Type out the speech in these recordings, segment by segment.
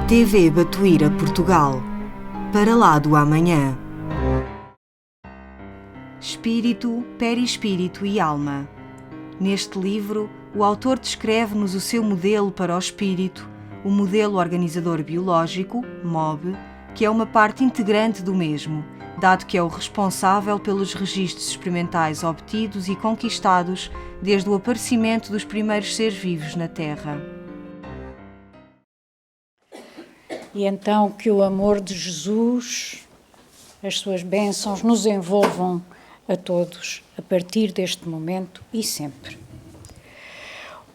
TV Batuíra Portugal. Para lá do amanhã. Espírito, perispírito e alma. Neste livro, o autor descreve-nos o seu modelo para o espírito, o modelo organizador biológico, MOB, que é uma parte integrante do mesmo, dado que é o responsável pelos registros experimentais obtidos e conquistados desde o aparecimento dos primeiros seres vivos na Terra. E então que o amor de Jesus, as suas bênçãos, nos envolvam a todos, a partir deste momento e sempre.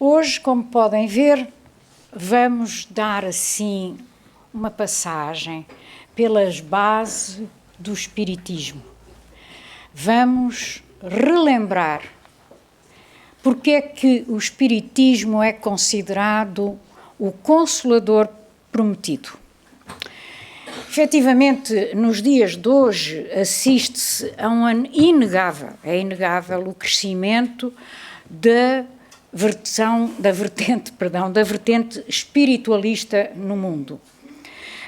Hoje, como podem ver, vamos dar assim uma passagem pelas bases do Espiritismo. Vamos relembrar porque é que o Espiritismo é considerado o Consolador prometido. Efetivamente, nos dias de hoje, assiste-se a um é inegável o crescimento da vertente espiritualista no mundo.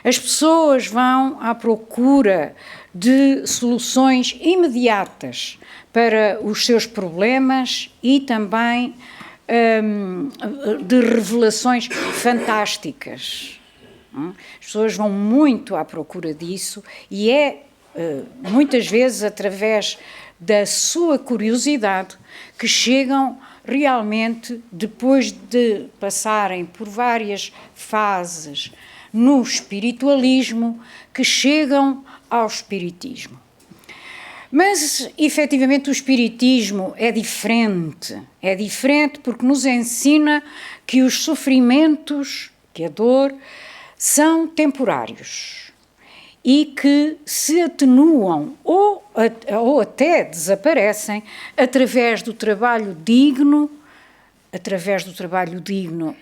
As pessoas vão à procura de soluções imediatas para os seus problemas e também de revelações fantásticas. As pessoas vão muito à procura disso e muitas vezes através da sua curiosidade que chegam realmente, depois de passarem por várias fases no espiritualismo, que chegam ao espiritismo. Mas, efetivamente, o espiritismo é diferente porque nos ensina que os sofrimentos, que a dor, são temporários e que se atenuam ou até desaparecem através do trabalho digno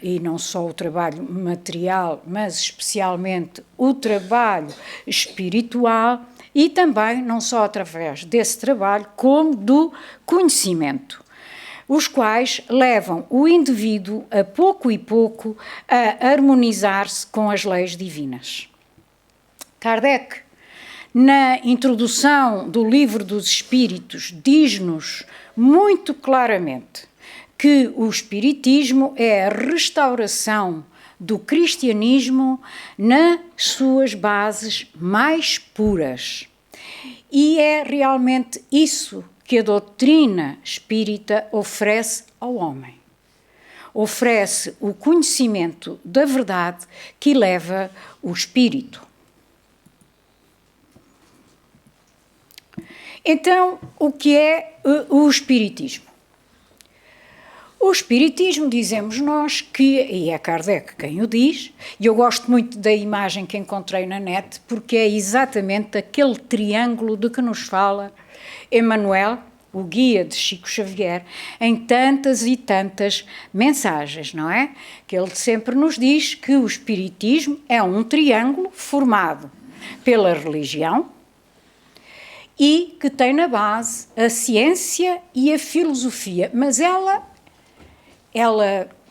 e não só o trabalho material, mas especialmente o trabalho espiritual e também não só através desse trabalho, como do conhecimento, os quais levam o indivíduo a pouco e pouco a harmonizar-se com as leis divinas. Kardec, na introdução do Livro dos Espíritos, diz-nos muito claramente que o Espiritismo é a restauração do cristianismo nas suas bases mais puras. E é realmente isso que a doutrina espírita oferece ao homem. Oferece o conhecimento da verdade que eleva o espírito. Então, o que é o espiritismo? O espiritismo, dizemos nós, e é Kardec quem o diz, e eu gosto muito da imagem que encontrei na net, porque é exatamente aquele triângulo de que nos fala Emmanuel, o guia de Chico Xavier, em tantas e tantas mensagens, não é? Que ele sempre nos diz que o espiritismo é um triângulo formado pela religião e que tem na base a ciência e a filosofia, mas ela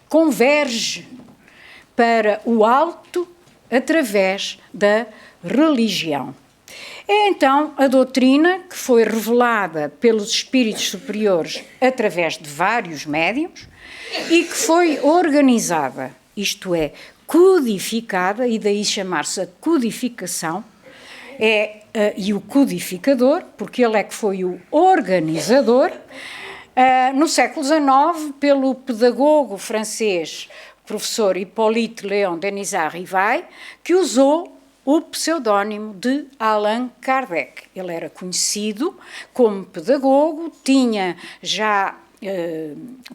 converge para o alto através da religião. É então a doutrina que foi revelada pelos espíritos superiores através de vários médiuns e que foi organizada, isto é, codificada, e daí chamar-se a codificação, e o codificador, porque ele é que foi o organizador, no século XIX, pelo pedagogo francês, professor Hippolyte Léon Denisard Rivail, que usou o pseudónimo de Allan Kardec. Ele era conhecido como pedagogo, tinha já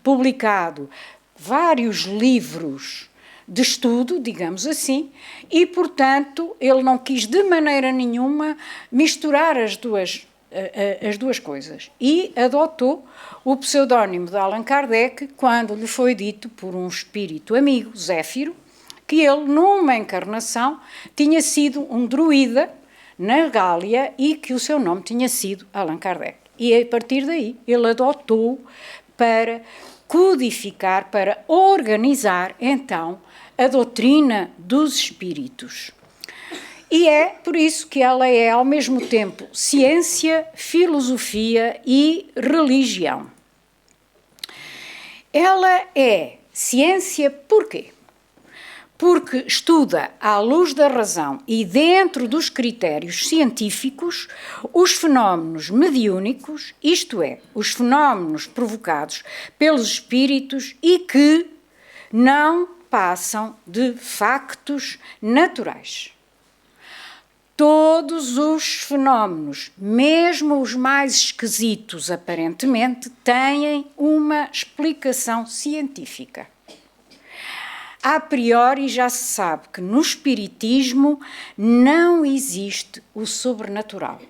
publicado vários livros de estudo, digamos assim, e, portanto, ele não quis de maneira nenhuma misturar as duas coisas e adotou o pseudónimo de Allan Kardec quando lhe foi dito por um espírito amigo, Zéfiro, que ele, numa encarnação, tinha sido um druida na Gália e que o seu nome tinha sido Allan Kardec. E, a partir daí, ele adotou para codificar, para organizar, então, a doutrina dos espíritos. E é por isso que ela é, ao mesmo tempo, ciência, filosofia e religião. Ela é ciência porquê? Porque estuda, à luz da razão e dentro dos critérios científicos, os fenómenos mediúnicos, isto é, os fenómenos provocados pelos espíritos e que não passam de factos naturais. Todos os fenómenos, mesmo os mais esquisitos aparentemente, têm uma explicação científica. A priori já se sabe que no espiritismo não existe o sobrenatural.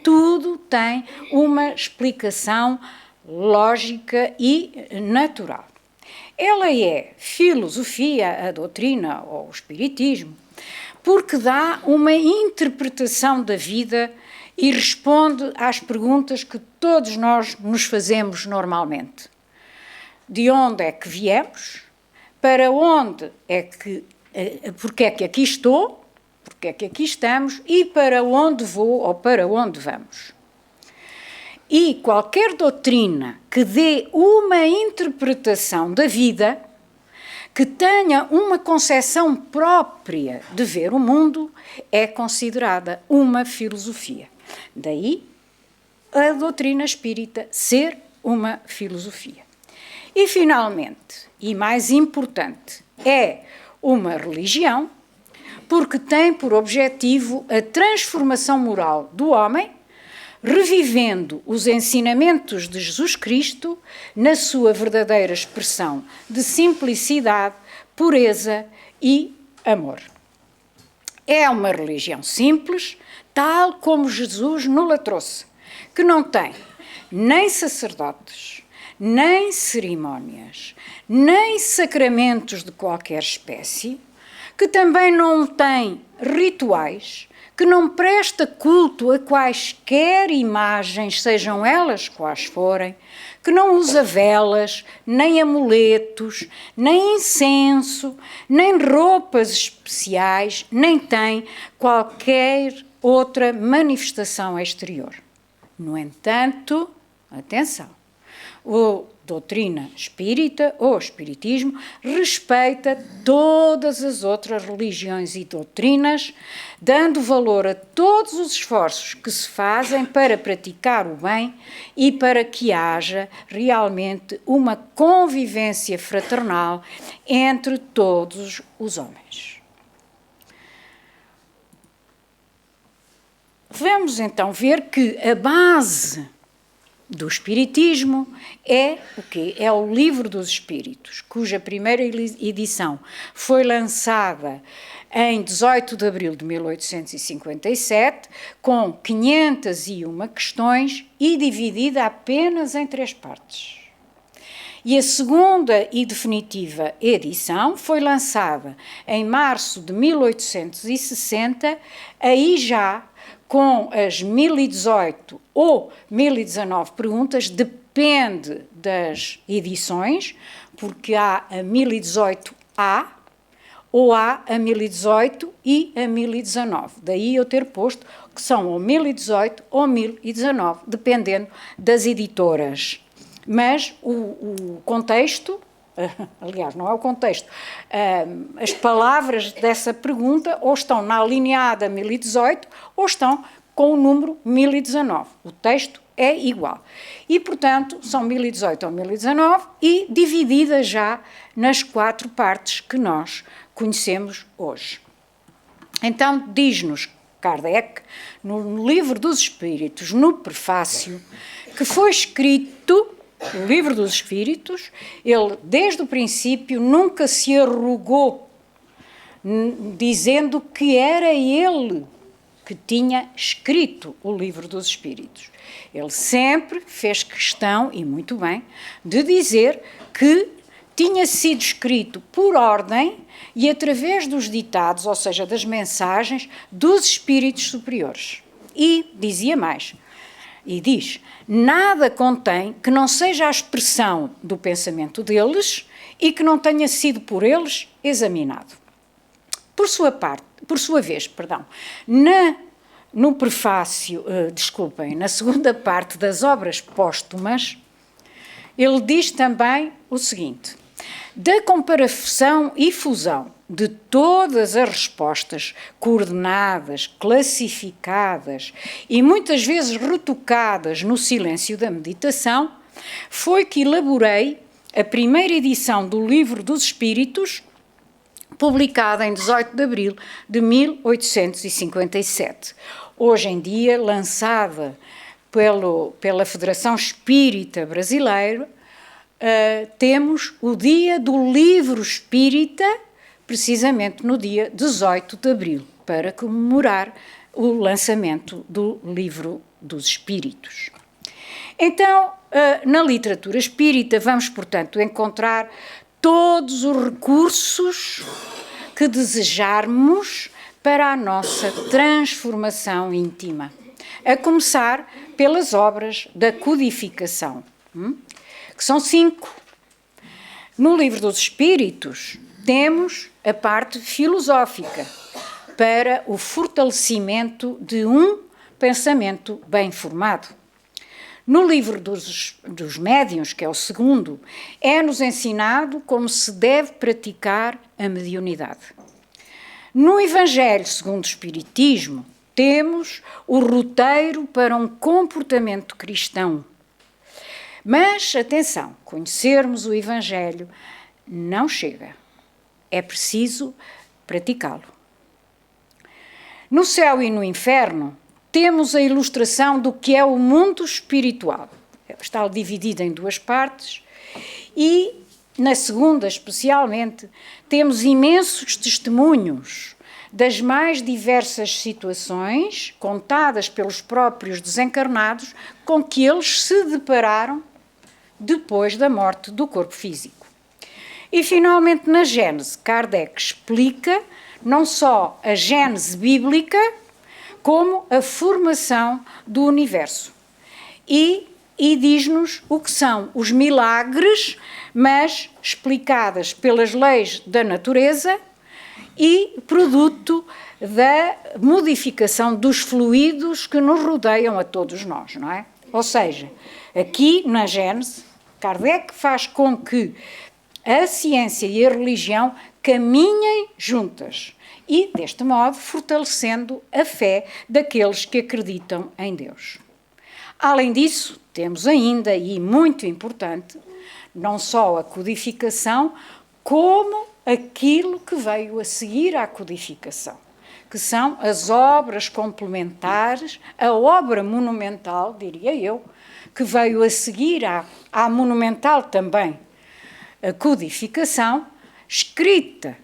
Tudo tem uma explicação lógica e natural. Ela é filosofia, a doutrina ou o espiritismo, porque dá uma interpretação da vida e responde às perguntas que todos nós nos fazemos normalmente. De onde é que viemos? Para onde é que, porque é que aqui estou? Porque é que aqui estamos? E para onde vou ou para onde vamos? E qualquer doutrina que dê uma interpretação da vida, que tenha uma concepção própria de ver o mundo, é considerada uma filosofia. Daí a doutrina espírita ser uma filosofia. E, finalmente, e mais importante, é uma religião, porque tem por objetivo a transformação moral do homem, revivendo os ensinamentos de Jesus Cristo na sua verdadeira expressão de simplicidade, pureza e amor. É uma religião simples, tal como Jesus nos trouxe, que não tem nem sacerdotes, nem cerimónias, nem sacramentos de qualquer espécie, que também não tem rituais, que não presta culto a quaisquer imagens, sejam elas quais forem, que não usa velas, nem amuletos, nem incenso, nem roupas especiais, nem tem qualquer outra manifestação exterior. No entanto, atenção, a doutrina espírita ou espiritismo respeita todas as outras religiões e doutrinas, dando valor a todos os esforços que se fazem para praticar o bem e para que haja realmente uma convivência fraternal entre todos os homens. Vamos então ver que a base do Espiritismo é o quê? É o Livro dos Espíritos, cuja primeira edição foi lançada em 18 de abril de 1857, com 501 questões e dividida apenas em 3 partes. E a segunda e definitiva edição foi lançada em março de 1860, aí já com as 1018 ou 1019 perguntas, depende das edições, porque há a 1018A, ou há a 1018 e a 1019. Daí eu ter posto que são ou 1018 ou 1019, dependendo das editoras. Mas o contexto, aliás, não é o contexto, as palavras dessa pergunta ou estão na alineada 1018 ou estão com o número 1019. O texto é igual. E, portanto, são 1018 ou 1019 e dividida já nas 4 partes que nós conhecemos hoje. Então, diz-nos Kardec, no Livro dos Espíritos, no prefácio, que foi escrito o Livro dos Espíritos, ele, desde o princípio, nunca se arrogou, dizendo que era ele que tinha escrito o Livro dos Espíritos. Ele sempre fez questão, e muito bem, de dizer que tinha sido escrito por ordem e através dos ditados, ou seja, das mensagens dos espíritos superiores. E dizia mais, e diz, nada contém que não seja a expressão do pensamento deles e que não tenha sido por eles examinado. Por sua vez, no prefácio, na segunda parte das obras póstumas, ele diz também o seguinte: da comparação e fusão de todas as respostas coordenadas, classificadas e muitas vezes retocadas no silêncio da meditação, foi que elaborei a primeira edição do Livro dos Espíritos, publicada em 18 de abril de 1857. Hoje em dia, lançada pela Federação Espírita Brasileira, temos o Dia do Livro Espírita, precisamente no dia 18 de abril, para comemorar o lançamento do Livro dos Espíritos. Então, na literatura espírita, vamos, portanto, encontrar todos os recursos que desejarmos para a nossa transformação íntima, a começar pelas obras da codificação, que são 5. No Livro dos Espíritos, temos a parte filosófica, para o fortalecimento de um pensamento bem formado. No Livro dos Médiuns, que é o segundo, é-nos ensinado como se deve praticar a mediunidade. No Evangelho segundo o Espiritismo, temos o roteiro para um comportamento cristão. Mas, atenção, conhecermos o Evangelho não chega. É preciso praticá-lo. No Céu e no Inferno, temos a ilustração do que é o mundo espiritual. Está dividido em 2 partes e, na segunda especialmente, temos imensos testemunhos das mais diversas situações contadas pelos próprios desencarnados com que eles se depararam depois da morte do corpo físico. E, finalmente, na Gênese, Kardec explica não só a Gênese bíblica, como a formação do universo. E diz-nos o que são os milagres, mas explicadas pelas leis da natureza e produto da modificação dos fluidos que nos rodeiam a todos nós, não é? Ou seja, aqui na Gênese, Kardec faz com que a ciência e a religião caminhem juntas e, deste modo, fortalecendo a fé daqueles que acreditam em Deus. Além disso, temos ainda, e muito importante, não só a codificação, como aquilo que veio a seguir à codificação, que são as obras complementares, a obra monumental, diria eu, que veio a seguir à monumental também, a codificação, escrita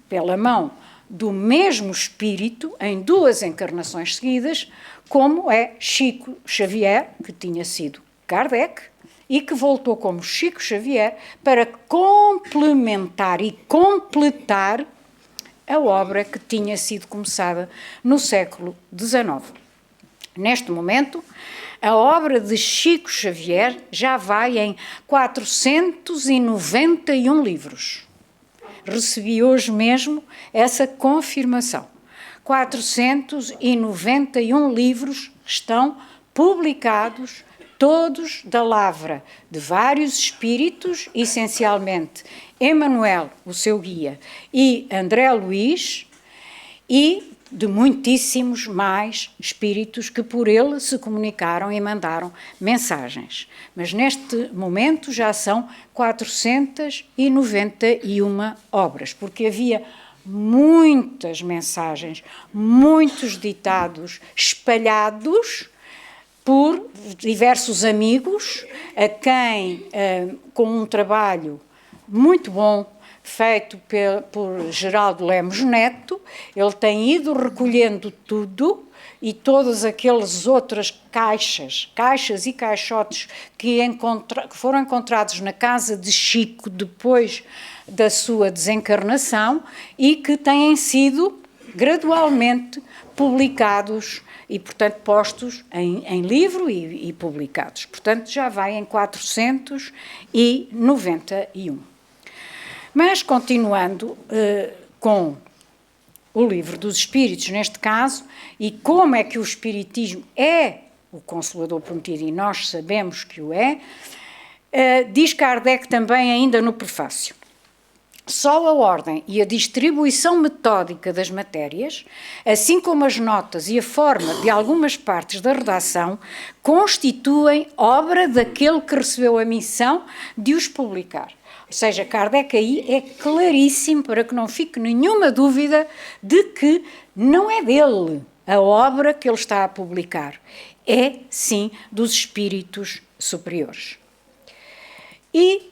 pela mão do mesmo espírito, em 2 encarnações seguidas, como é Chico Xavier, que tinha sido Kardec, e que voltou como Chico Xavier para complementar e completar a obra que tinha sido começada no século XIX. Neste momento, a obra de Chico Xavier já vai em 491 livros. Recebi hoje mesmo essa confirmação. 491 livros estão publicados, todos da lavra de vários espíritos, essencialmente Emmanuel, o seu guia, e André Luiz, e de muitíssimos mais espíritos que por ele se comunicaram e mandaram mensagens. Mas neste momento já são 491 obras, porque havia muitas mensagens, muitos ditados espalhados por diversos amigos, a quem, com um trabalho muito bom, feito por Geraldo Lemos Neto, ele tem ido recolhendo tudo e todas aquelas outras caixas e caixotes que foram encontrados na casa de Chico depois da sua desencarnação e que têm sido gradualmente publicados e, portanto, postos em livro e publicados. Portanto, já vai em 491. Mas, continuando com o Livro dos Espíritos, neste caso, e como é que o Espiritismo é o Consolador Prometido, e nós sabemos que o é, diz Kardec também ainda no prefácio: só a ordem e a distribuição metódica das matérias, assim como as notas e a forma de algumas partes da redação, constituem obra daquele que recebeu a missão de os publicar. Ou seja, Kardec aí é claríssimo para que não fique nenhuma dúvida de que não é dele a obra que ele está a publicar. É, sim, dos espíritos superiores. E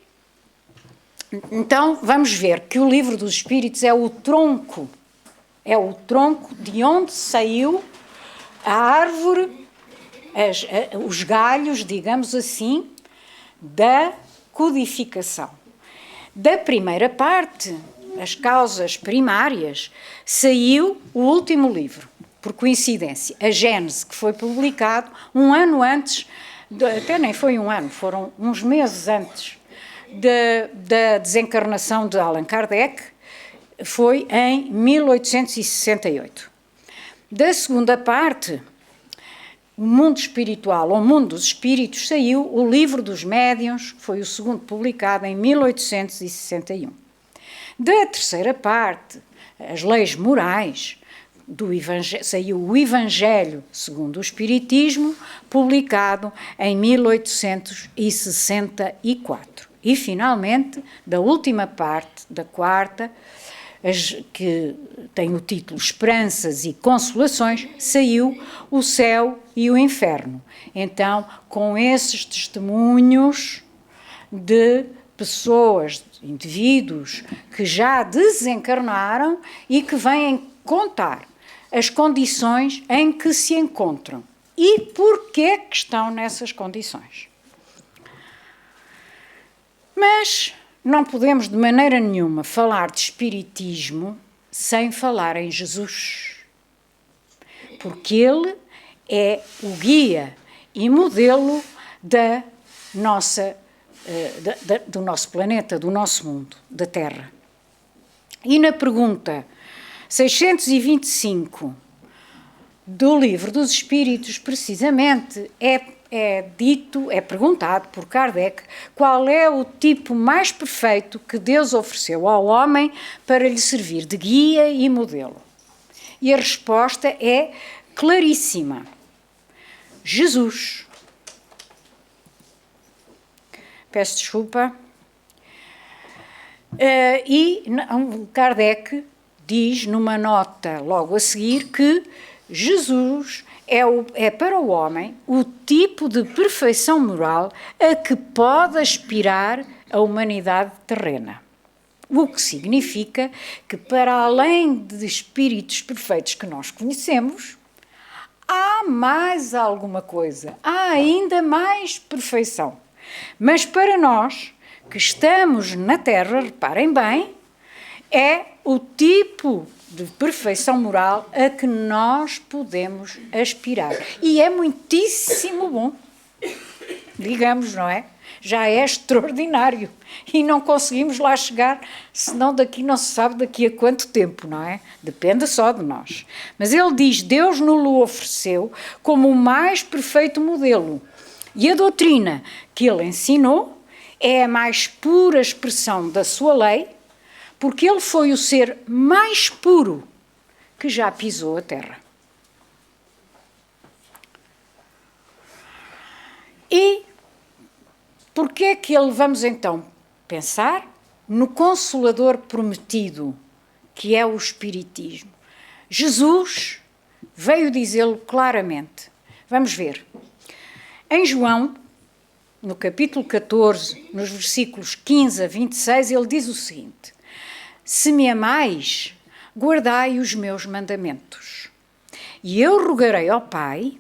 então vamos ver que o Livro dos Espíritos é o tronco de onde saiu a árvore, os galhos, digamos assim, da codificação. Da primeira parte, as causas primárias, saiu o último livro, por coincidência, a Gênese, que foi publicado um ano antes, até nem foi um ano, foram uns meses antes da desencarnação de Allan Kardec, foi em 1868. Da segunda parte, o mundo espiritual, ou o mundo dos espíritos, saiu o Livro dos Médiuns, foi o segundo publicado em 1861. Da terceira parte, as leis morais, saiu o Evangelho segundo o Espiritismo, publicado em 1864. E, finalmente, da última parte, da quarta, que tem o título Esperanças e Consolações, saiu O Céu e o Inferno. Então, com esses testemunhos de pessoas, de indivíduos que já desencarnaram e que vêm contar as condições em que se encontram e porquê que estão nessas condições. Mas não podemos de maneira nenhuma falar de espiritismo sem falar em Jesus, porque ele é o guia e modelo da nossa, do nosso planeta, do nosso mundo, da Terra. E na pergunta 625 do Livro dos Espíritos, precisamente, é perguntado por Kardec qual é o tipo mais perfeito que Deus ofereceu ao homem para lhe servir de guia e modelo. E a resposta é claríssima: Jesus. Peço desculpa. E Kardec diz numa nota logo a seguir que Jesus é para o homem o tipo de perfeição moral a que pode aspirar a humanidade terrena. O que significa que, para além de espíritos perfeitos que nós conhecemos, há mais alguma coisa, há ainda mais perfeição. Mas para nós, que estamos na Terra, reparem bem, é o tipo de perfeição moral a que nós podemos aspirar. E é muitíssimo bom, digamos, não é? Já é extraordinário. E não conseguimos lá chegar, senão daqui não se sabe daqui a quanto tempo, não é? Depende só de nós. Mas ele diz: Deus nos ofereceu como o mais perfeito modelo. E a doutrina que ele ensinou é a mais pura expressão da sua lei, porque ele foi o ser mais puro que já pisou a terra. E porquê é que vamos então pensar no Consolador Prometido, que é o Espiritismo? Jesus veio dizê-lo claramente. Vamos ver. Em João, no capítulo 14, nos versículos 15 a 26, ele diz o seguinte: se me amais, guardai os meus mandamentos. E eu rogarei ao Pai,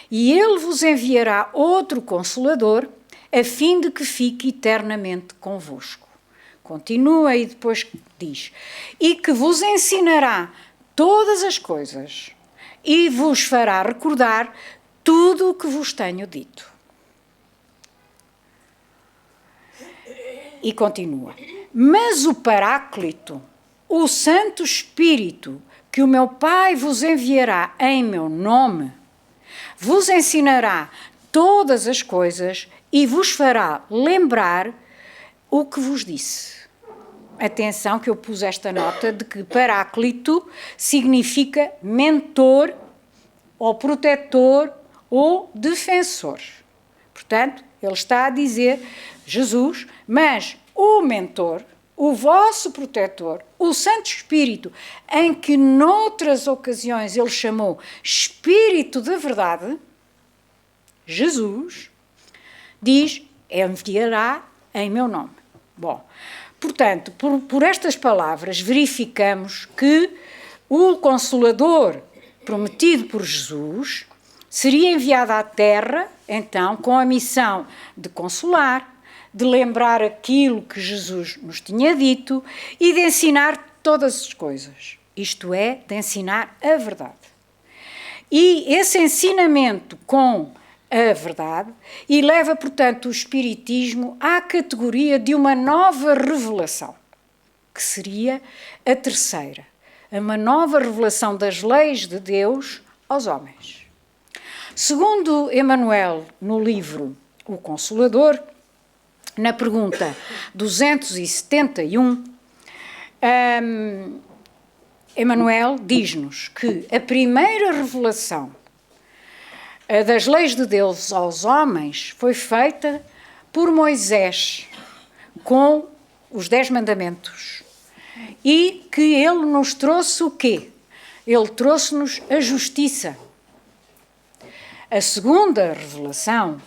e ele vos enviará outro Consolador, a fim de que fique eternamente convosco. Continua e depois diz: e que vos ensinará todas as coisas, e vos fará recordar tudo o que vos tenho dito. E continua: Mas o Paráclito, o Santo Espírito, que o meu Pai vos enviará em meu nome, vos ensinará todas as coisas e vos fará lembrar o que vos disse. Atenção que eu pus esta nota de que Paráclito significa mentor, ou protetor, ou defensor. Portanto, ele está a dizer, Jesus, mas o mentor, o vosso protetor, o Santo Espírito, em que noutras ocasiões ele chamou Espírito da Verdade, Jesus, diz, enviará em meu nome. Bom, portanto, por estas palavras verificamos que o Consolador prometido por Jesus seria enviado à Terra, então, com a missão de consolar, de lembrar aquilo que Jesus nos tinha dito e de ensinar todas as coisas. Isto é, de ensinar a verdade. E esse ensinamento com a verdade eleva, portanto, o Espiritismo à categoria de uma nova revelação, que seria a terceira, uma nova revelação das leis de Deus aos homens. Segundo Emmanuel, no livro O Consolador, na pergunta 271, Emmanuel diz-nos que a primeira revelação das leis de Deus aos homens foi feita por Moisés, com os 10 mandamentos. E que ele nos trouxe o quê? Ele trouxe-nos a justiça. A segunda revelação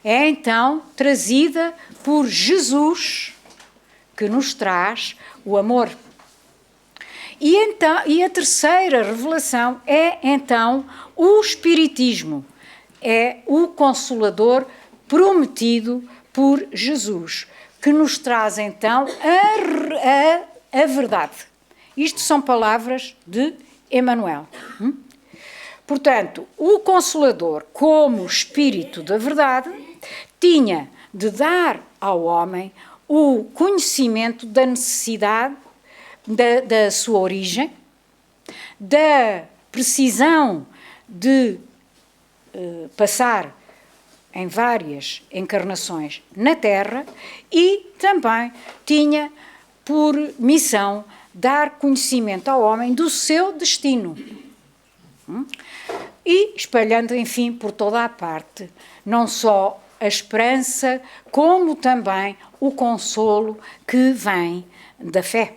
é então trazida por Jesus, que nos traz o amor. E a terceira revelação é então o Espiritismo, é o Consolador prometido por Jesus, que nos traz então a verdade. Isto são palavras de Emmanuel. Portanto, o Consolador, como Espírito da Verdade, tinha de dar ao homem o conhecimento da necessidade da sua origem, da precisão de passar em várias encarnações na Terra e também tinha por missão dar conhecimento ao homem do seu destino. E espalhando, enfim, por toda a parte, não só a esperança, como também o consolo que vem da fé.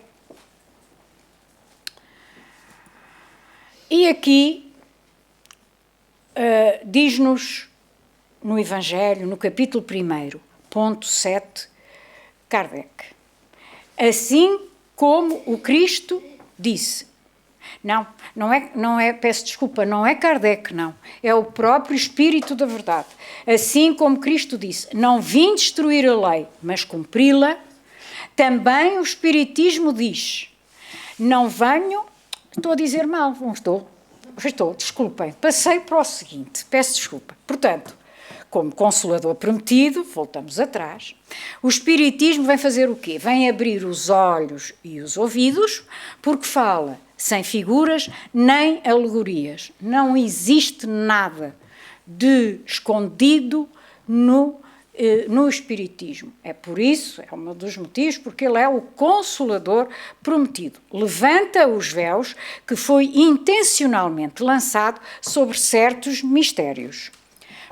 E aqui diz-nos no Evangelho, no capítulo 1, ponto 7, Kardec, assim como o Cristo disse. Não é, peço desculpa, não é Kardec, não. É o próprio Espírito da Verdade. Assim como Cristo disse, não vim destruir a lei, mas cumpri-la, também o Espiritismo diz, não venho, estou a dizer mal, não estou, desculpem, passei para o seguinte, peço desculpa. Portanto, como Consolador prometido, voltamos atrás, o Espiritismo vem fazer o quê? Vem abrir os olhos e os ouvidos, porque fala sem figuras nem alegorias. Não existe nada de escondido no Espiritismo. É por isso, é um dos motivos, porque ele é o Consolador prometido. Levanta os véus que foi intencionalmente lançado sobre certos mistérios.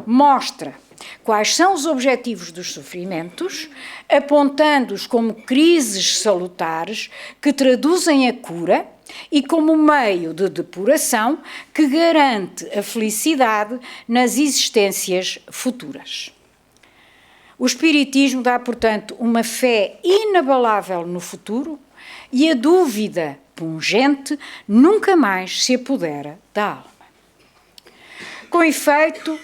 Mostra quais são os objetivos dos sofrimentos, apontando-os como crises salutares que traduzem a cura e como meio de depuração que garante a felicidade nas existências futuras. O Espiritismo dá, portanto, uma fé inabalável no futuro e a dúvida pungente nunca mais se apodera da alma. Com efeito,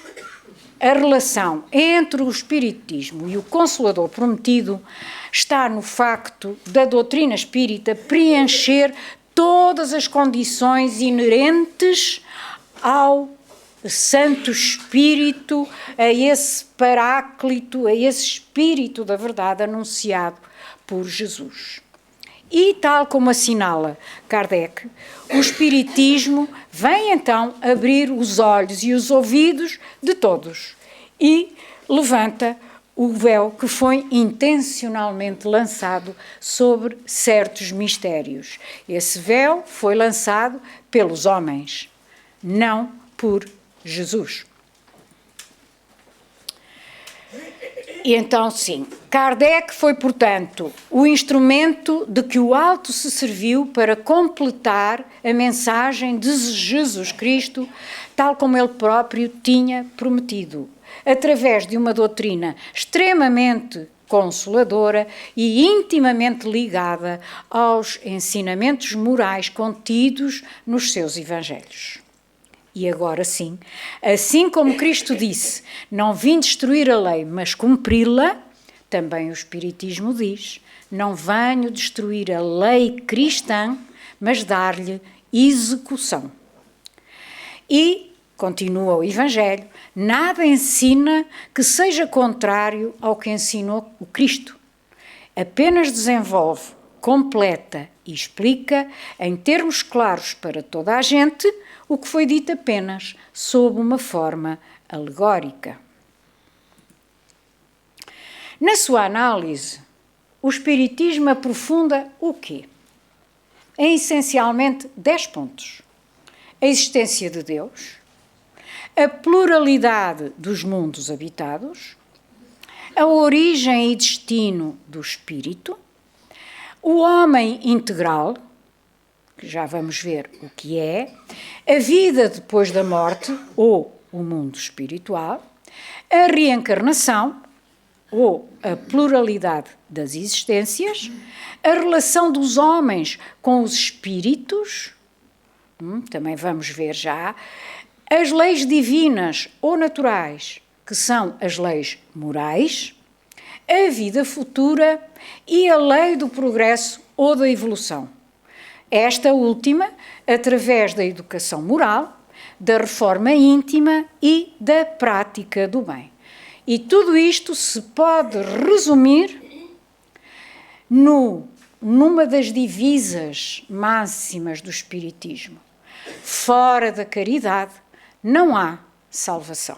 a relação entre o Espiritismo e o Consolador prometido está no facto da doutrina espírita preencher todas as condições inerentes ao Santo Espírito, a esse Paráclito, a esse Espírito da Verdade anunciado por Jesus. E, tal como assinala Kardec, o Espiritismo vem então abrir os olhos e os ouvidos de todos e levanta o véu que foi intencionalmente lançado sobre certos mistérios. Esse véu foi lançado pelos homens, não por Jesus. E então, sim, Kardec foi, portanto, o instrumento de que o alto se serviu para completar a mensagem de Jesus Cristo, tal como ele próprio tinha prometido, através de uma doutrina extremamente consoladora e intimamente ligada aos ensinamentos morais contidos nos seus evangelhos. E agora sim, assim como Cristo disse, não vim destruir a lei, mas cumpri-la, também o Espiritismo diz, não venho destruir a lei cristã, mas dar-lhe execução. E, continua o Evangelho, nada ensina que seja contrário ao que ensinou o Cristo. Apenas desenvolve, completa e explica, em termos claros para toda a gente, o que foi dito apenas sob uma forma alegórica. Na sua análise, o Espiritismo aprofunda o quê? Em essencialmente 10 pontos. A existência de Deus, a pluralidade dos mundos habitados, a origem e destino do espírito, o homem integral, que já vamos ver o que é, a vida depois da morte, ou o mundo espiritual, a reencarnação, ou a pluralidade das existências, a relação dos homens com os espíritos, também vamos ver já, as leis divinas ou naturais, que são as leis morais, a vida futura e a lei do progresso ou da evolução. Esta última, através da educação moral, da reforma íntima e da prática do bem. E tudo isto se pode resumir numa das divisas máximas do Espiritismo. Fora da caridade não há salvação.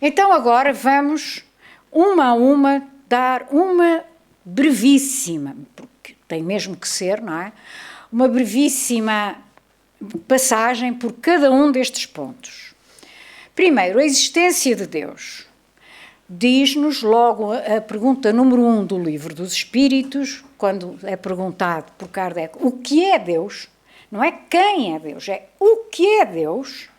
Então agora vamos, uma a uma, dar uma brevíssima, porque tem mesmo que ser, não é? Uma brevíssima passagem por cada um destes pontos. Primeiro, a existência de Deus. Diz-nos logo a pergunta número 1 do Livro dos Espíritos, quando é perguntado por Kardec o que é Deus, não é quem é Deus, é o que é Deus,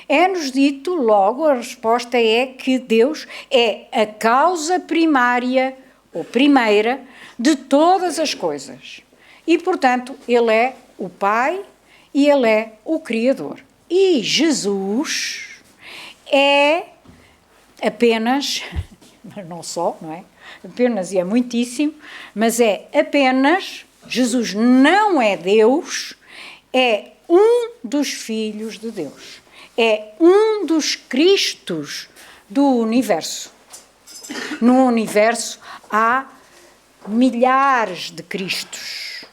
é-nos dito logo, a resposta é que Deus é a causa primária ou primeira de todas as coisas. E, portanto, Ele é o Pai e Ele é o Criador. E Jesus é apenas, mas não só, não é? Apenas e é muitíssimo, mas é apenas, Jesus não é Deus, é um dos filhos de Deus. É um dos Cristos do universo. No universo há milhares de Cristos.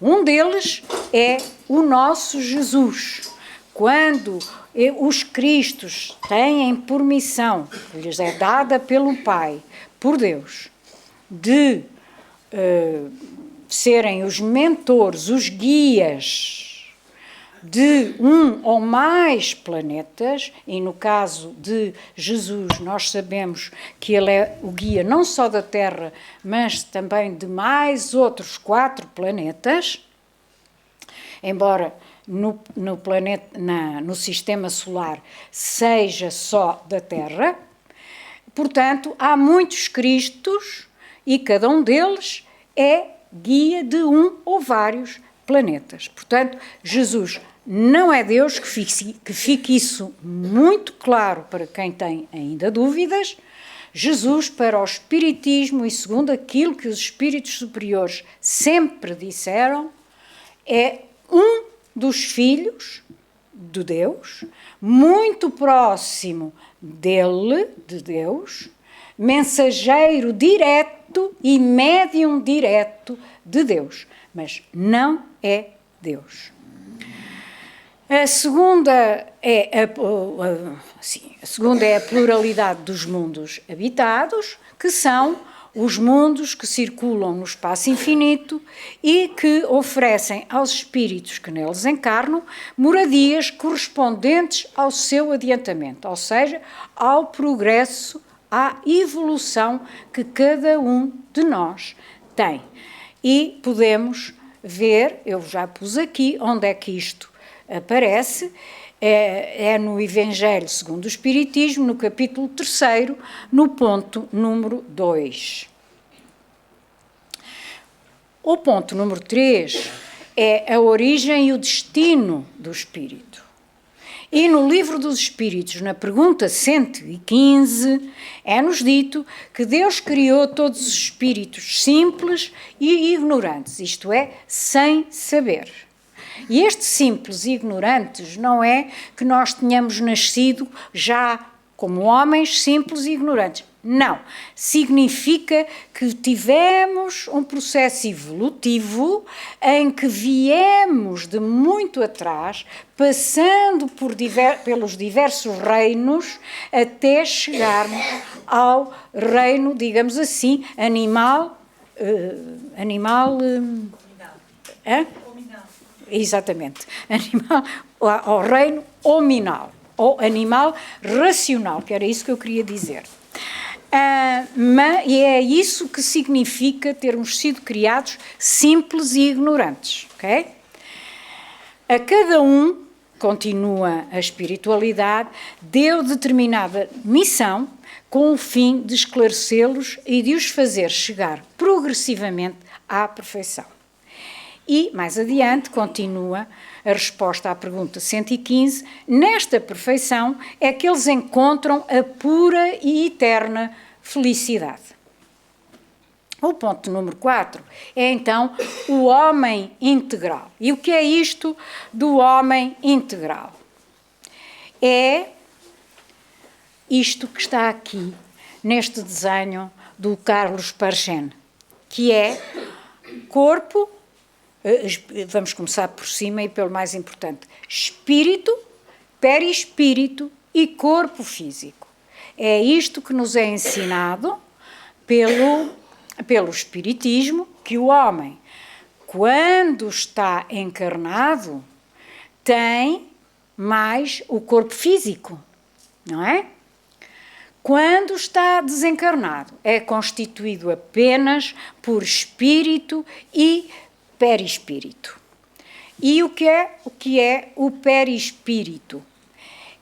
Um deles é o nosso Jesus. Quando os Cristos têm por missão, que lhes é dada pelo Pai, por Deus, de serem os mentores, os guias de um ou mais planetas, e no caso de Jesus nós sabemos que ele é o guia não só da Terra, mas também de mais outros 4 planetas, embora no planeta, no sistema solar seja só da Terra. Portanto, há muitos Cristos e cada um deles é guia de um ou vários planetas. Portanto, Jesus não é Deus, que fique isso muito claro para quem tem ainda dúvidas. Jesus, para o Espiritismo e segundo aquilo que os espíritos superiores sempre disseram, é um dos filhos de Deus, muito próximo dele, de Deus, mensageiro direto espírito e médium direto de Deus, mas não é Deus. A segunda é a pluralidade dos mundos habitados, que são os mundos que circulam no espaço infinito e que oferecem aos espíritos que neles encarnam moradias correspondentes ao seu adiantamento, ou seja, ao progresso, à evolução que cada um de nós tem. E podemos ver, eu já pus aqui onde é que isto aparece, é no Evangelho segundo o Espiritismo, no capítulo 3º, no ponto número 2. O ponto número 3 é a origem e o destino do espírito. E no Livro dos Espíritos, na pergunta 115, é-nos dito que Deus criou todos os espíritos simples e ignorantes, isto é, sem saber. E estes simples e ignorantes não é que nós tenhamos nascido já como homens simples e ignorantes. Não. Significa que tivemos um processo evolutivo em que viemos de muito atrás, passando pelos diversos reinos, até chegarmos ao reino, digamos assim, animal. Exatamente, ao reino hominal, ou animal racional, que era isso que eu queria dizer. E é isso que significa termos sido criados simples e ignorantes, ok? A cada um, continua a espiritualidade, deu determinada missão com o fim de esclarecê-los e de os fazer chegar progressivamente à perfeição. E, mais adiante, continua a resposta à pergunta 115, nesta perfeição é que eles encontram a pura e eterna felicidade. O ponto número 4 é, então, o homem integral. E o que é isto do homem integral? É isto que está aqui, neste desenho do Carlos Parchen, que é corpo. Vamos começar por cima e pelo mais importante. Espírito, perispírito e corpo físico. É isto que nos é ensinado pelo Espiritismo, que o homem, quando está encarnado, tem mais o corpo físico, não é? Quando está desencarnado, é constituído apenas por espírito e perispírito. E o que é o perispírito?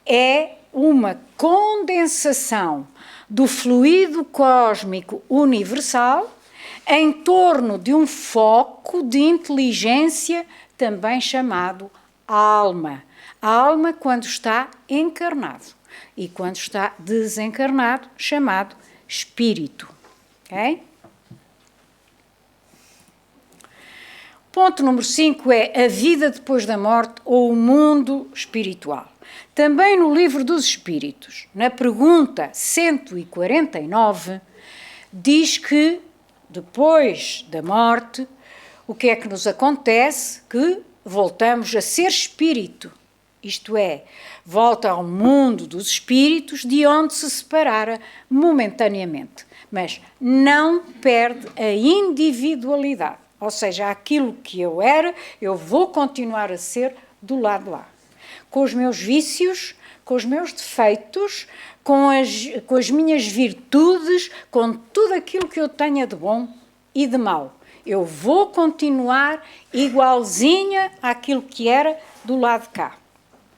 É uma condensação do fluido cósmico universal em torno de um foco de inteligência também chamado alma. A alma quando está encarnado e quando está desencarnado chamado espírito. Ok? Ponto número 5 é a vida depois da morte ou o mundo espiritual. Também no Livro dos Espíritos, na pergunta 149, diz que depois da morte, o que é que nos acontece? Que voltamos a ser espírito, isto é, volta ao mundo dos espíritos de onde se separara momentaneamente, mas não perde a individualidade. Ou seja, aquilo que eu era, eu vou continuar a ser do lado de lá. Com os meus vícios, com os meus defeitos, com as minhas virtudes, com tudo aquilo que eu tenha de bom e de mau. Eu vou continuar igualzinha àquilo que era do lado de cá.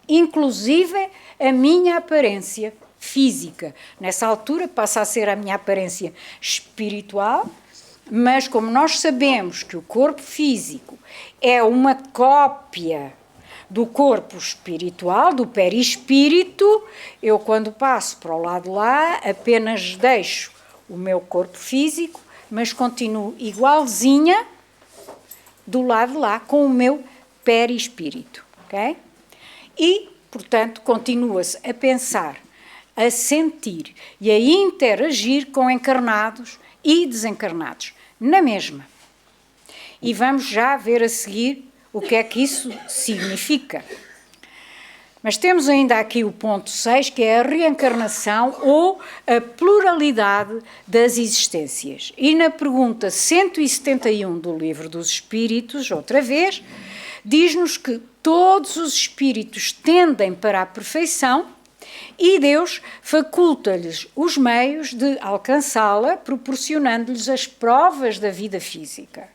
Inclusive a minha aparência física. Nessa altura passa a ser a minha aparência espiritual. Mas como nós sabemos que o corpo físico é uma cópia do corpo espiritual, do perispírito, eu quando passo para o lado lá apenas deixo o meu corpo físico, mas continuo igualzinha do lado de lá com o meu perispírito, ok? E, portanto, continua-se a pensar, a sentir e a interagir com encarnados e desencarnados, na mesma. E vamos já ver a seguir o que é que isso significa. Mas temos ainda aqui o ponto 6, que é a reencarnação ou a pluralidade das existências. E na pergunta 171 do Livro dos Espíritos, outra vez, diz-nos que todos os espíritos tendem para a perfeição e Deus faculta-lhes os meios de alcançá-la, proporcionando-lhes as provas da vida física.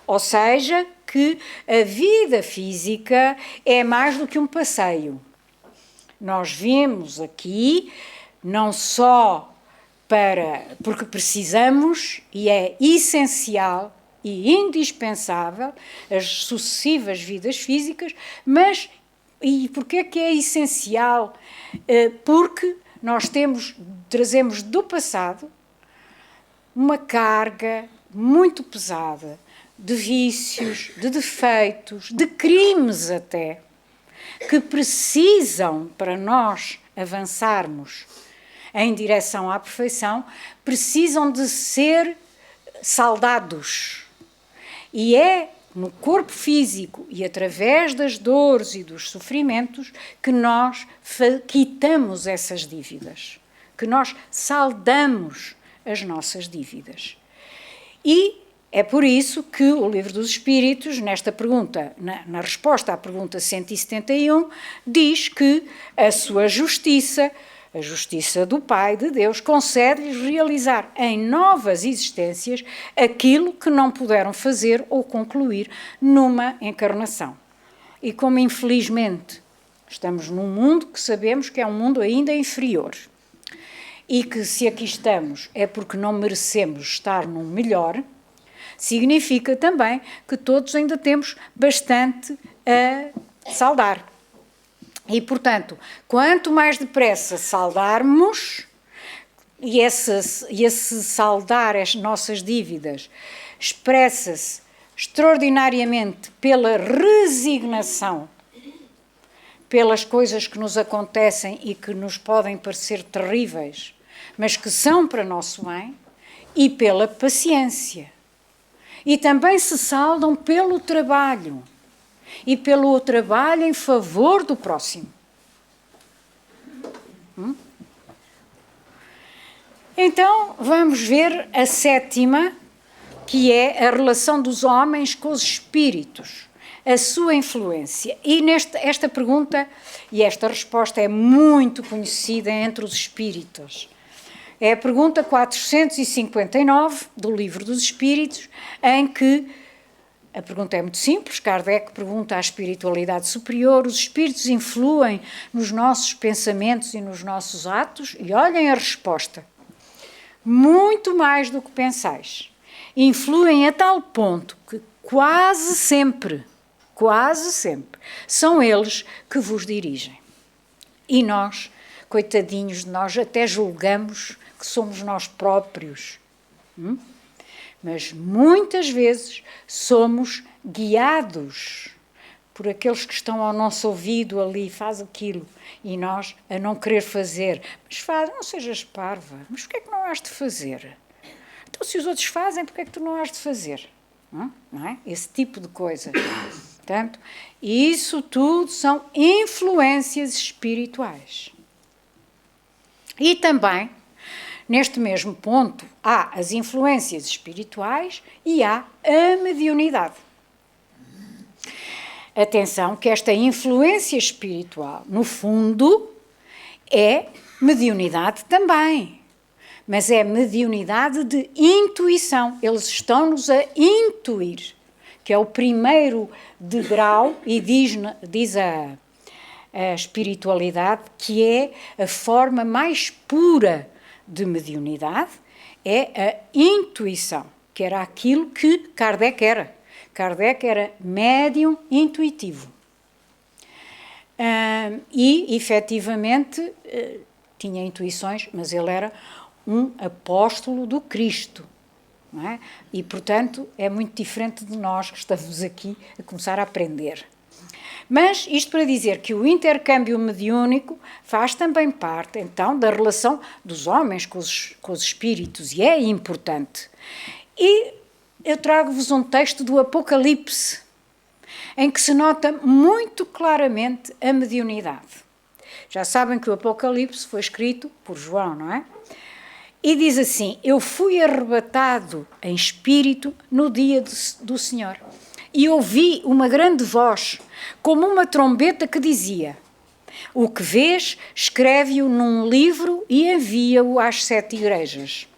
Ou seja, que a vida física é mais do que um passeio. Nós vimos aqui, não só porque precisamos, e é essencial e indispensável, as sucessivas vidas físicas, mas e porquê que é essencial? Porque nós trazemos do passado uma carga muito pesada de vícios, de defeitos, de crimes até, que precisam, para nós avançarmos em direção à perfeição, precisam de ser saldados. E é no corpo físico e através das dores e dos sofrimentos que nós quitamos essas dívidas, que nós saldamos as nossas dívidas. E é por isso que o Livro dos Espíritos, nesta pergunta, na resposta à pergunta 171, diz que a sua justiça, a justiça do Pai, de Deus, concede-lhes realizar em novas existências aquilo que não puderam fazer ou concluir numa encarnação. E como, infelizmente, estamos num mundo que sabemos que é um mundo ainda inferior e que, se aqui estamos, é porque não merecemos estar num melhor, significa também que todos ainda temos bastante a saldar. E, portanto, quanto mais depressa saldarmos, e esse saldar as nossas dívidas expressa-se extraordinariamente pela resignação pelas coisas que nos acontecem e que nos podem parecer terríveis, mas que são para nosso bem, e pela paciência. E também se saldam pelo trabalho, e pelo trabalho em favor do próximo. Então, vamos ver a sétima, que é a relação dos homens com os espíritos, a sua influência. E esta pergunta e esta resposta é muito conhecida entre os espíritos. É a pergunta 459 do Livro dos Espíritos, em que a pergunta é muito simples. Kardec pergunta à espiritualidade superior: os espíritos influem nos nossos pensamentos e nos nossos atos? E olhem a resposta. Muito mais do que pensais. Influem a tal ponto que quase sempre, são eles que vos dirigem. E nós, coitadinhos de nós, até julgamos que somos nós próprios. Mas muitas vezes somos guiados por aqueles que estão ao nosso ouvido ali, faz aquilo, e nós a não querer fazer. Mas faz, não sejas parva, mas porquê é que não has de fazer? Então, se os outros fazem, porquê é que tu não has de fazer? Não é? Esse tipo de coisas. Portanto, isso tudo são influências espirituais. E também, neste mesmo ponto, há as influências espirituais e há a mediunidade. Atenção que esta influência espiritual, no fundo, é mediunidade também, mas é mediunidade de intuição. Eles estão-nos a intuir, que é o primeiro degrau, e diz a espiritualidade que é a forma mais pura de mediunidade, é a intuição, que era aquilo que Kardec era. Kardec era médium intuitivo. E, efetivamente, tinha intuições, mas ele era um apóstolo do Cristo. Não é? E, portanto, é muito diferente de nós que estamos aqui a começar a aprender. Mas isto para dizer que o intercâmbio mediúnico faz também parte, então, da relação dos homens com os espíritos, e é importante. E eu trago-vos um texto do Apocalipse, em que se nota muito claramente a mediunidade. Já sabem que o Apocalipse foi escrito por João, não é? E diz assim: eu fui arrebatado em espírito no dia do Senhor, e ouvi uma grande voz, como uma trombeta que dizia: o que vês, escreve-o num livro e envia-o às 7 igrejas.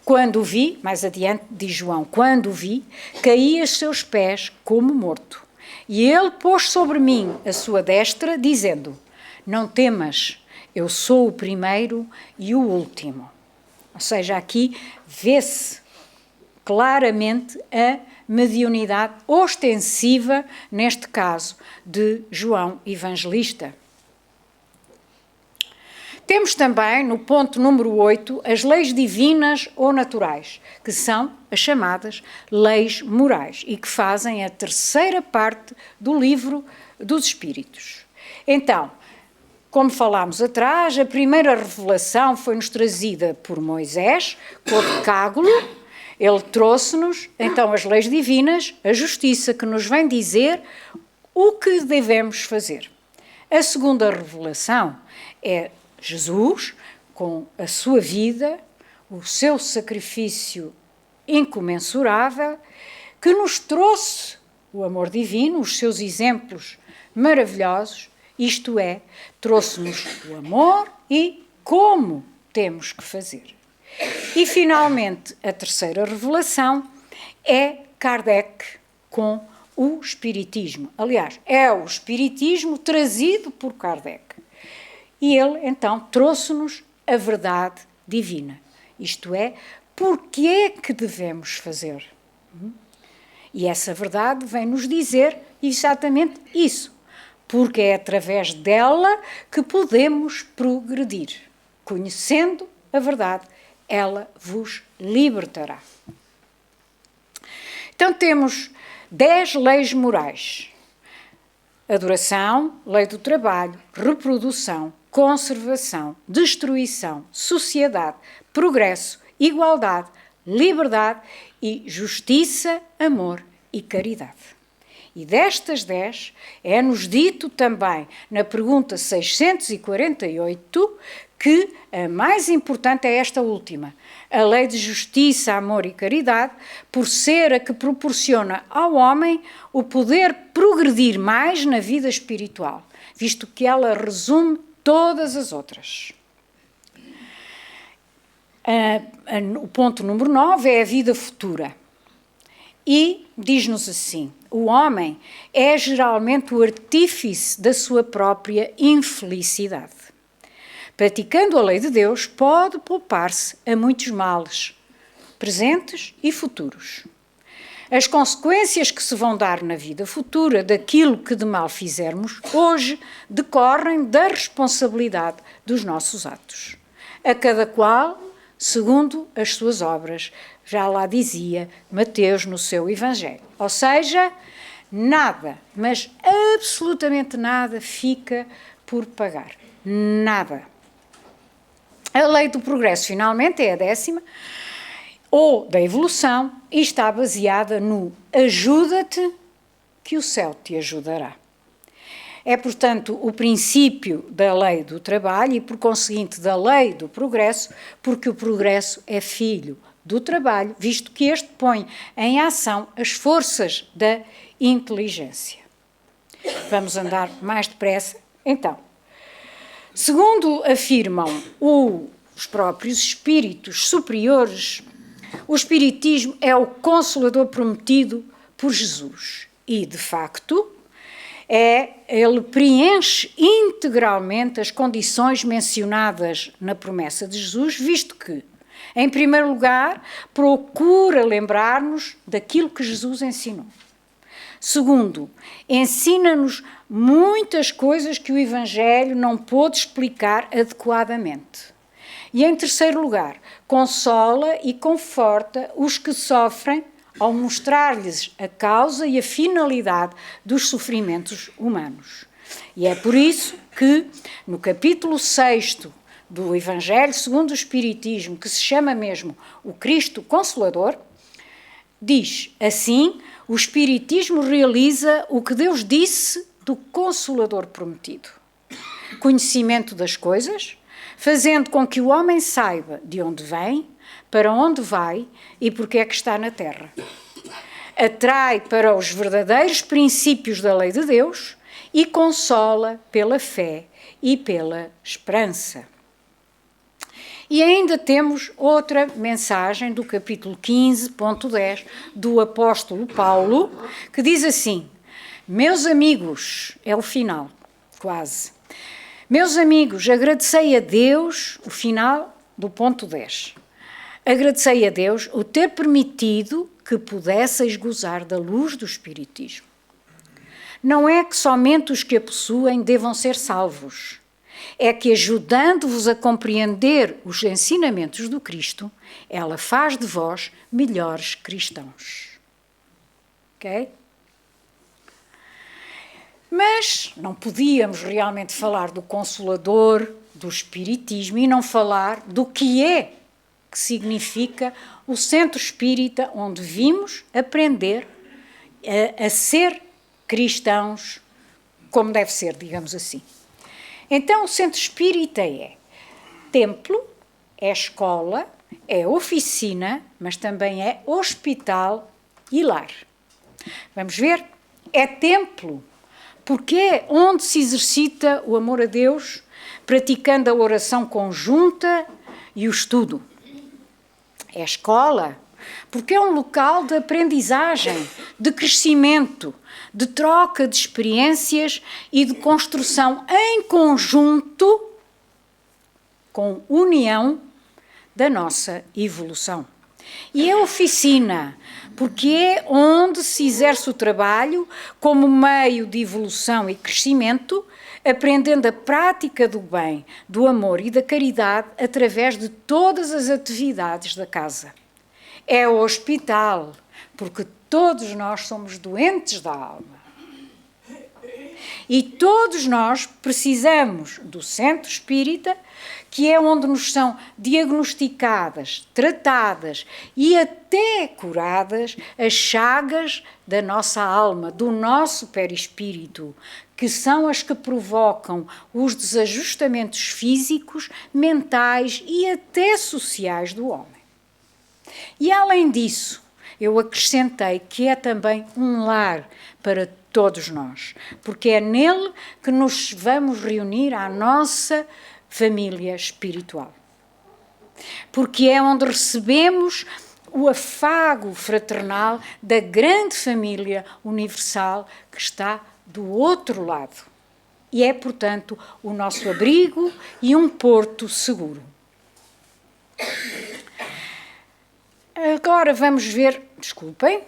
Quando o vi, mais adiante diz João, quando o vi, caí a seus pés como morto. E ele pôs sobre mim a sua destra, dizendo: não temas, eu sou o primeiro e o último. Ou seja, aqui vê-se claramente a mediunidade ostensiva, neste caso, de João Evangelista. Temos também, no ponto número 8, as leis divinas ou naturais, que são as chamadas leis morais e que fazem a terceira parte do livro dos Espíritos. Então, como falámos atrás, a primeira revelação foi-nos trazida por Moisés, com o Decálogo. Ele trouxe-nos, então, as leis divinas, a justiça, que nos vem dizer o que devemos fazer. A segunda revelação é Jesus, com a sua vida, o seu sacrifício incomensurável, que nos trouxe o amor divino, os seus exemplos maravilhosos, isto é, trouxe-nos o amor e como temos que fazer. E, finalmente, a terceira revelação é Kardec com o Espiritismo. Aliás, é o Espiritismo trazido por Kardec. E ele, então, trouxe-nos a verdade divina. Isto é, porque é que devemos fazer? E essa verdade vem nos dizer exatamente isso. Porque é através dela que podemos progredir. Conhecendo a verdade, ela vos libertará. Então temos 10 leis morais: adoração, lei do trabalho, reprodução, conservação, destruição, sociedade, progresso, igualdade, liberdade e justiça, amor e caridade. E destas 10, é-nos dito também na pergunta 648 que a mais importante é esta última, a lei de justiça, amor e caridade, por ser a que proporciona ao homem o poder progredir mais na vida espiritual, visto que ela resume todas as outras. O ponto número 9 é a vida futura. E diz-nos assim: o homem é geralmente o artífice da sua própria infelicidade. Praticando a lei de Deus, pode poupar-se a muitos males, presentes e futuros. As consequências que se vão dar na vida futura daquilo que de mal fizermos hoje decorrem da responsabilidade dos nossos atos. A cada qual, segundo as suas obras, já lá dizia Mateus no seu Evangelho. Ou seja, nada, mas absolutamente nada fica por pagar. Nada. A lei do progresso, finalmente, é a 10ª, ou da evolução, e está baseada no ajuda-te que o céu te ajudará. É, portanto, o princípio da lei do trabalho e, por conseguinte, da lei do progresso, porque o progresso é filho do trabalho, visto que este põe em ação as forças da inteligência. Vamos andar mais depressa? Então, segundo afirmam os próprios espíritos superiores, o espiritismo é o Consolador prometido por Jesus e, de facto, ele preenche integralmente as condições mencionadas na promessa de Jesus, visto que, em primeiro lugar, procura lembrar-nos daquilo que Jesus ensinou. Segundo, ensina-nos muitas coisas que o Evangelho não pôde explicar adequadamente. E, em terceiro lugar, consola e conforta os que sofrem ao mostrar-lhes a causa e a finalidade dos sofrimentos humanos. E é por isso que, no capítulo 6º do Evangelho segundo o Espiritismo, que se chama mesmo o Cristo Consolador, diz assim: o Espiritismo realiza o que Deus disse do Consolador prometido. Conhecimento das coisas, fazendo com que o homem saiba de onde vem, para onde vai e porque é que está na Terra. Atrai para os verdadeiros princípios da lei de Deus e consola pela fé e pela esperança. E ainda temos outra mensagem do capítulo 15.10 do apóstolo Paulo, que diz assim: meus amigos, é o final, quase. Meus amigos, agradecei a Deus, o final do ponto 10. Agradecei a Deus o ter permitido que pudesseis gozar da luz do Espiritismo. Não é que somente os que a possuem devam ser salvos. É que, ajudando-vos a compreender os ensinamentos do Cristo, ela faz de vós melhores cristãos. Ok? Mas não podíamos realmente falar do Consolador, do Espiritismo, e não falar do que significa o centro espírita, onde vimos aprender a ser cristãos como deve ser, digamos assim. Então, o centro espírita é templo, é escola, é oficina, mas também é hospital e lar. Vamos ver? É templo, porque é onde se exercita o amor a Deus, praticando a oração conjunta e o estudo. É escola, porque é um local de aprendizagem, de crescimento, de troca de experiências e de construção em conjunto, com união, da nossa evolução. E é oficina, porque é onde se exerce o trabalho como meio de evolução e crescimento, aprendendo a prática do bem, do amor e da caridade através de todas as atividades da casa. É o hospital, porque todos nós somos doentes da alma. E todos nós precisamos do centro espírita, que é onde nos são diagnosticadas, tratadas e até curadas as chagas da nossa alma, do nosso perispírito, que são as que provocam os desajustamentos físicos, mentais e até sociais do homem. E além disso, eu acrescentei que é também um lar para todos nós, porque é nele que nos vamos reunir à nossa família espiritual. Porque é onde recebemos o afago fraternal da grande família universal que está do outro lado. E é, portanto, o nosso abrigo e um porto seguro. Agora vamos ver, desculpem.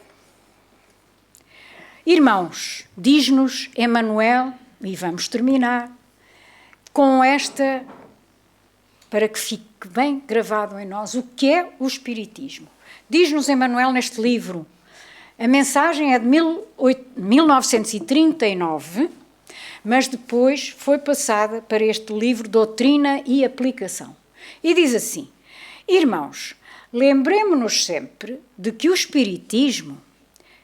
Irmãos, diz-nos Emmanuel, e vamos terminar com esta, para que fique bem gravado em nós, o que é o Espiritismo. Diz-nos Emmanuel neste livro, a mensagem é de 1939, mas depois foi passada para este livro Doutrina e Aplicação. E diz assim: irmãos, lembremo-nos sempre de que o Espiritismo,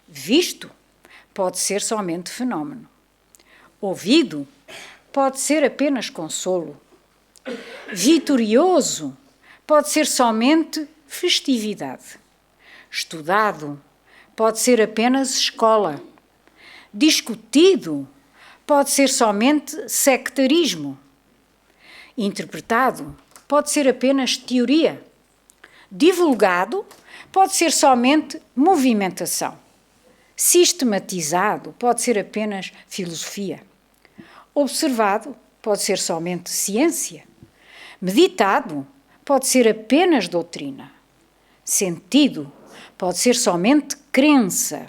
visto, pode ser somente fenómeno. Ouvido, pode ser apenas consolo. Vitorioso, pode ser somente festividade. Estudado, pode ser apenas escola. Discutido, pode ser somente sectarismo. Interpretado, pode ser apenas teoria. Divulgado, pode ser somente movimentação. Sistematizado, pode ser apenas filosofia. Observado, pode ser somente ciência. Meditado, pode ser apenas doutrina. Sentido, pode ser somente crença.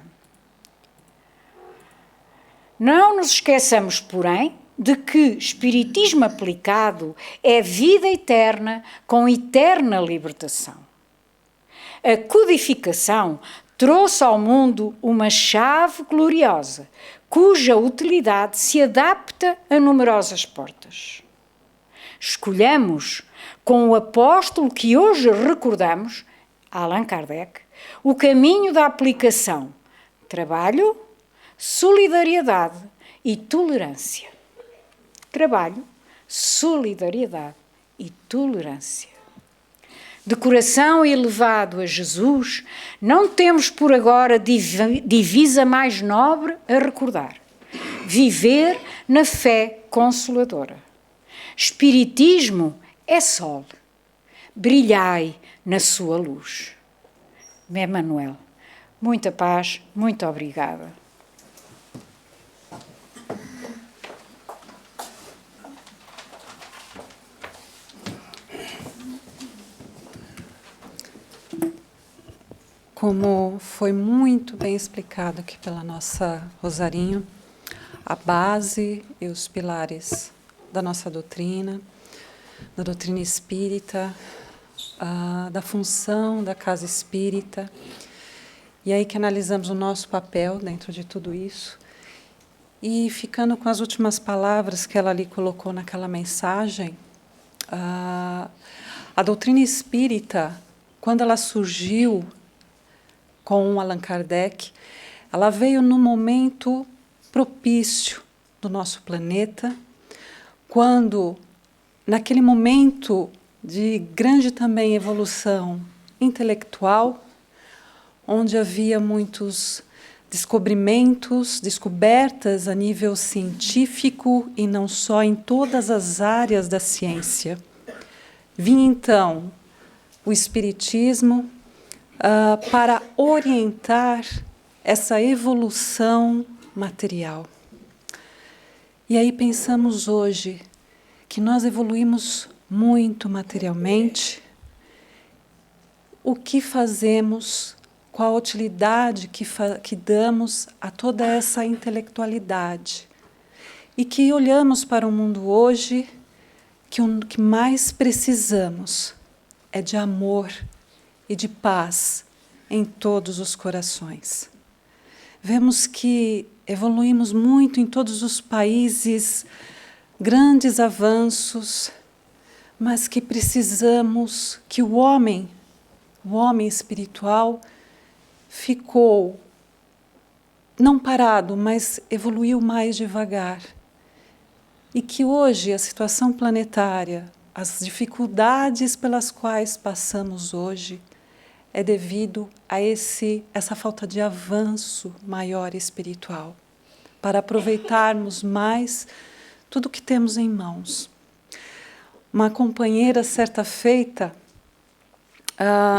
Não nos esqueçamos, porém, de que espiritismo aplicado é vida eterna com eterna libertação. A codificação trouxe ao mundo uma chave gloriosa, cuja utilidade se adapta a numerosas portas. Escolhamos, com o apóstolo que hoje recordamos, Allan Kardec, o caminho da aplicação: trabalho, solidariedade e tolerância. Trabalho, solidariedade e tolerância. De coração elevado a Jesus, não temos por agora divisa mais nobre a recordar: viver na fé consoladora. Espiritismo é sol, brilhai na sua luz. Mé Manuel, muita paz, muito obrigada. Como foi muito bem explicado aqui pela nossa Rosarinho, a base e os pilares da nossa doutrina, da doutrina espírita, da função da casa espírita, e aí que analisamos o nosso papel dentro de tudo isso, e ficando com as últimas palavras que ela ali colocou naquela mensagem, a doutrina espírita, quando ela surgiu com Allan Kardec, ela veio no momento propício do nosso planeta, quando, naquele momento de grande também evolução intelectual, onde havia muitos descobrimentos, descobertas a nível científico e não só em todas as áreas da ciência. Vinha então o Espiritismo para orientar essa evolução material. E aí pensamos hoje que nós evoluímos muito materialmente. O que fazemos, qual a utilidade que damos a toda essa intelectualidade? E que olhamos para o mundo hoje, que o que mais precisamos é de amor e de paz em todos os corações. Vemos que evoluímos muito em todos os países, grandes avanços, mas que precisamos que o homem espiritual, ficou não parado, mas evoluiu mais devagar. E que hoje a situação planetária, as dificuldades pelas quais passamos hoje, é devido a essa falta de avanço maior espiritual, para aproveitarmos mais tudo que temos em mãos. Uma companheira, certa feita,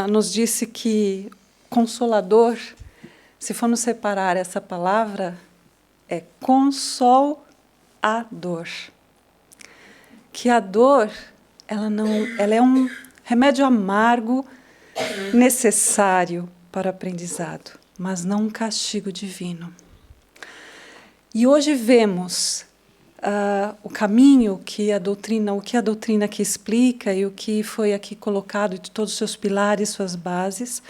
nos disse que consolador, se formos separar essa palavra, é consolador. Que a dor, ela é um remédio amargo necessário para o aprendizado, mas não um castigo divino. E hoje vemos o caminho que a doutrina, o que a doutrina aqui explica e o que foi aqui colocado de todos os seus pilares, suas bases,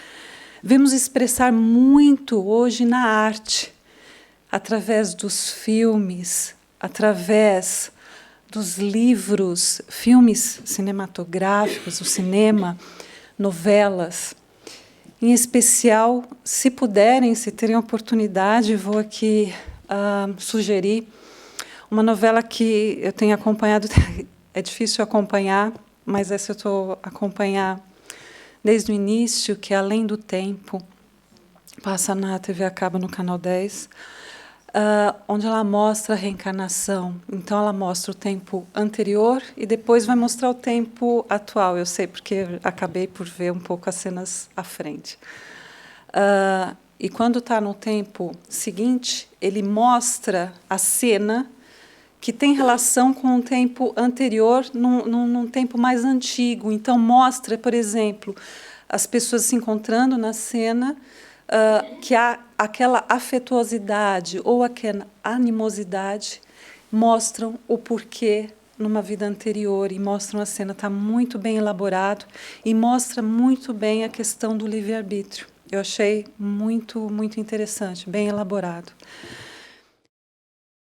vemos expressar muito hoje na arte, através dos filmes, através dos livros, filmes cinematográficos, o cinema, novelas. Em especial, se puderem, se terem oportunidade, vou aqui sugerir uma novela que eu tenho acompanhado, é difícil acompanhar, mas essa eu estou a acompanhar desde o início, que é Além do Tempo, passa na TV a cabo no Canal 10, onde ela mostra a reencarnação. Então, ela mostra o tempo anterior e depois vai mostrar o tempo atual. Eu sei porque acabei por ver um pouco as cenas à frente. E quando está no tempo seguinte, ele mostra a cena que tem relação com um tempo anterior, num tempo mais antigo. Então, mostra, por exemplo, as pessoas se encontrando na cena, que há aquela afetuosidade ou aquela animosidade, mostram o porquê numa vida anterior, e mostram a cena, está muito bem elaborado, e mostra muito bem a questão do livre-arbítrio. Eu achei muito, muito interessante, bem elaborado.